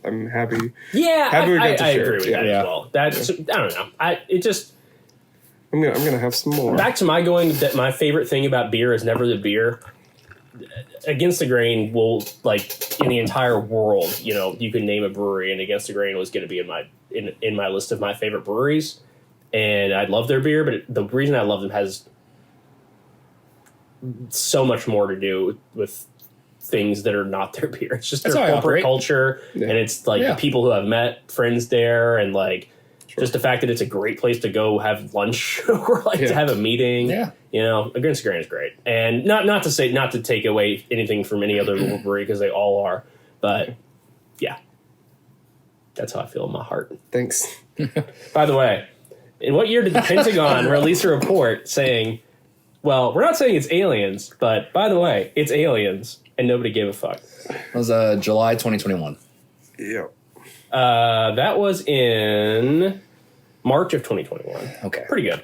I'm happy. Yeah, happy we got to I share agree it. with that as well. That's I don't know. I'm gonna have some more. Back to my favorite thing about beer is never the beer. Against the Grain will, like, in the entire world, you can name a brewery, and Against the Grain was going to be in my list of my favorite breweries, and I love their beer. But the reason I love them has so much more to do with things that are not their beer. It's just their corporate culture, and it's like the people who I've met, friends there, and like just the fact that it's a great place to go have lunch or to have a meeting. Against the Grain is great, and not to take away anything from any other little brewery because they all are, but that's how I feel in my heart. Thanks. By the way, in what year did the Pentagon release a report saying, well, we're not saying it's aliens, but by the way, it's aliens, and nobody gave a fuck? It was July 2021. Yeah. That was in March of 2021. Okay. Pretty good.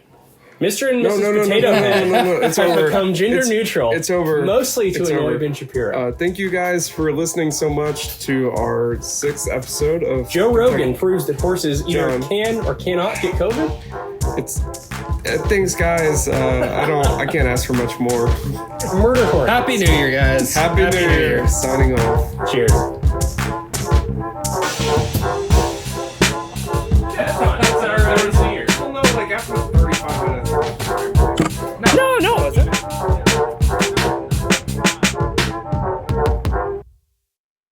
Mr. and Mrs. Potato Head It's have over. become gender neutral. It's over. Mostly to It's annoy over. Ben Shapiro. Thank you guys for listening so much to our 6th episode of Joe Rogan proves that horses either John. can or cannot get COVID. It's thanks, guys. I can't ask for much more. Murder horse. Happy New Year, guys. Happy New Year. Signing off. Cheers.